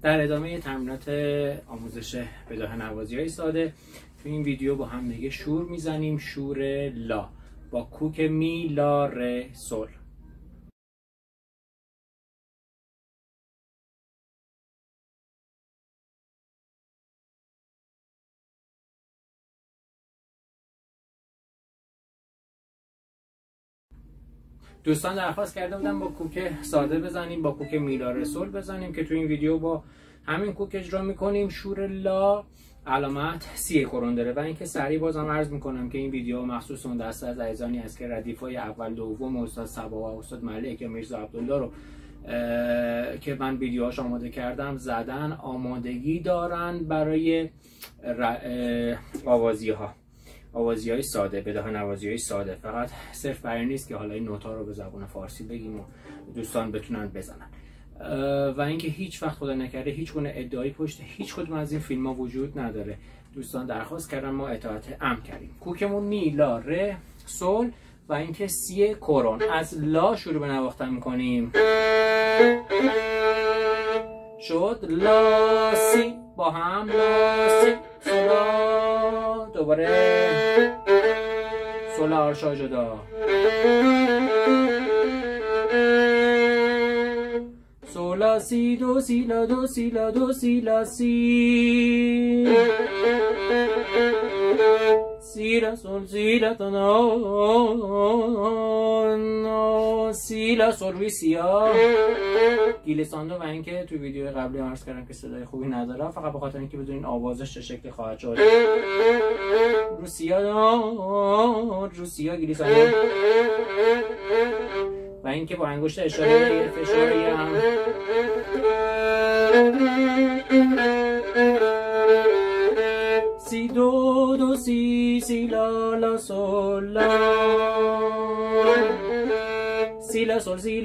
در ادامه تمرینات آموزش بداهه نوازی‌های ساده تو این ویدیو با هم دیگه شور میزنیم. شور لا با کوک می لا ره سل. دوستان درخواست کرده بودن با کوک ساده بزنیم، با کوک می لا ره سل بزنیم که تو این ویدیو با همین کوک اجرا میکنیم. شور لا علامت سی کرون داره. و اینکه سریع بازم عرض میکنم که این ویدیو مخصوص اون دسته از عزیزانی است که ردیفای اول دوم استاد صبا و استاد ملک یا میرزا عبدالله رو که من ویدیوهاش آماده کردم زدن، آمادگی دارن برای آوازی های ساده، بداهه نوازی های ساده. فقط صرف برای نیست که حالا این نوتا رو به زبان فارسی بگیم و دوستان بتونن بزنن. و اینکه هیچ وقت خدا نکرده هیچ گونه ادعایی پشت هیچ کدوم از این فیلم ها وجود نداره. دوستان درخواست کردن، ما اطاعت امر کردیم. کوکمون می لا ره سل و اینکه سی کرون. از لا شروع به نواختن میکنیم. شد لا سی با هم لا سی سلا، دوباره سلا آرشا جدا، سولا سی دو سی لا دو سی لا دو سی لا سی، سی لا سول سی لا تا نا سی لا سول روی سیا گیلساندو. و اینکه تو ویدیو قبلی عرض کردم که صدای خوبی نداره، فقط به خاطر اینکه بدونین آوازش چه شکلی خواهد شد. روسیا گیلساندو. و اینکه با انگشت اشاره فشاری هم سی دو دو سی سی لا لا سول لا سی لا سول سی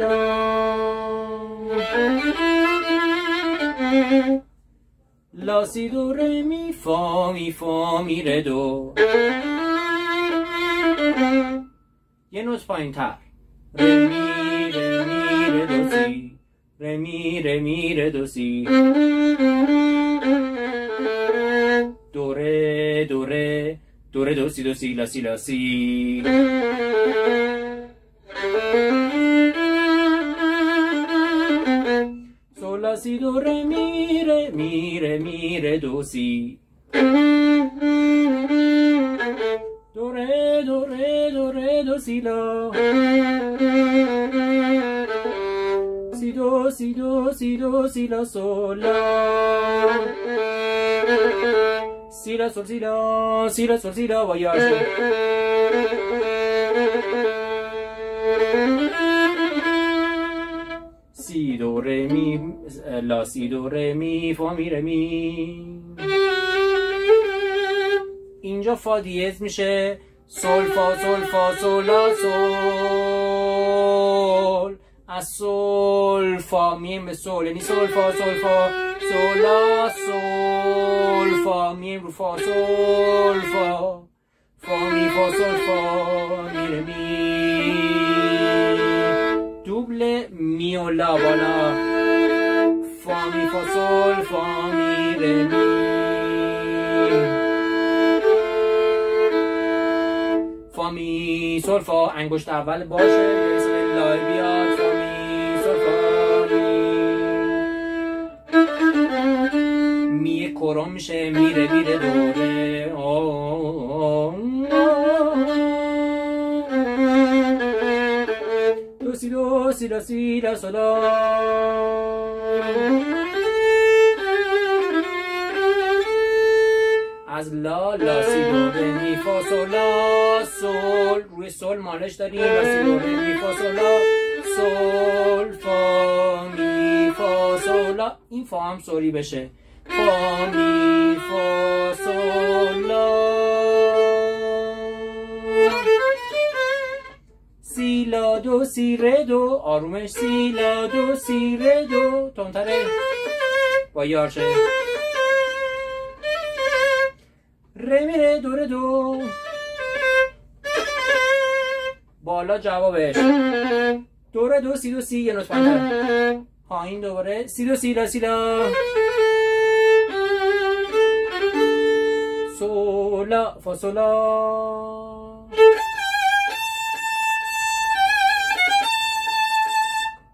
لا سی دو ره می فا می ره دو. یه نوت پایین تر. ره می ره دو سی، ره می ره دو سی، دو ره دو سی دو سی لا سی لا سی، سول لا سی دو ره می ره دو سی، دو ره دو سی لا، سی دو سی دو سی دو سی لا سول لا، سی لا سول سی لا سول سی لا و یا سی دو ره می لا سی دو ره می فا می ره می. اینجا فا دیز میشه سول فا سول لا سول. از سول فا میم به سول، یعنی سول فا سول لا سول فا میم رو فا سول فا می فا سول فا می ره می. دوبل می و لا بالا فا می فا سول فا می ره می. فا می سول فا انگشت اول باشه مثل لای بیاد. فا می سول فا می کرون میشه میره دوره. دو سی دو سی لا سی لا سولا، از لا سی دو ره می فا سول لا سول. روی سول مالش داریم. لا سی دو ره می فا سول لا سول فا می فا سول لا. این فا هم سوری بشه. فا می فا سول لا، سی لا دو سی ره دو. آرومش سی لا دو سی ره دو. تندتره با یارشه. ره می ره دو ره دو. بالا جوابش دو ره دو سی دو سی. یه نوت پایین‌تر. پایین دوباره سی دو سی لا سی لا. لا فا سول لا.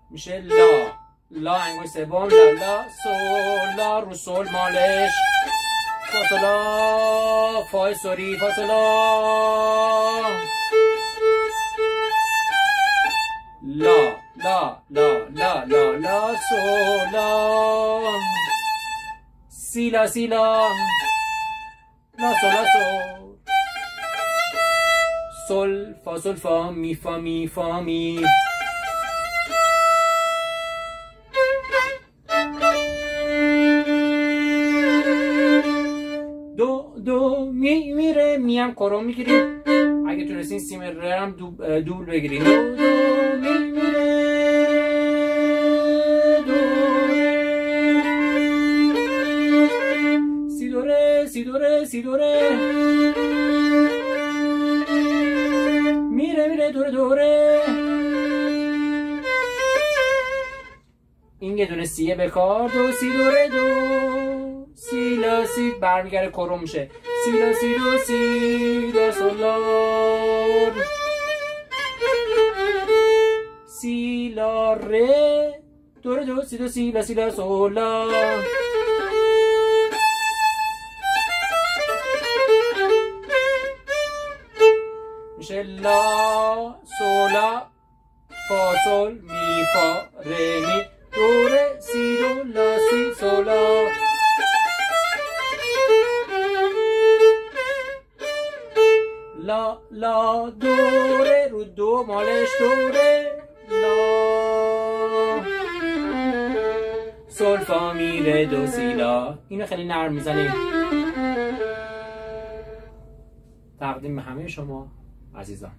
میشه لا لا انگشت سوم لا لا سول لا رو سول مالش فا سول لا فا سوری فا سول لا لا لا لا لا لا سول لا سی لا سی لا لا سول لا سول سول فا سول فا می فا می فا می. دو می میره میم کارو میگیریم. اگه تونستین سی ره هم دوبل بگیریم. دو می میره دو سی دو ره سی دو ره سی دو ره میره میره دوره دوره. این یه دونه سیه به کار. دو سی دو ره دو سی لا سی برمیگره کرو میشه سی لا سی دو سی لا سول لا سی لا ره دو ره دو سی دو سی لا سی لا سول لا. میشه لا سول لا فا سول می فا ره می دو ره سی دو لا سی سول لا. لا لا دو ره رو دو مالش دو ره لا سول فا می ره دو سی لا. اینو خیلی نرم میزنیم. تقدیم به همه شما عزیزان.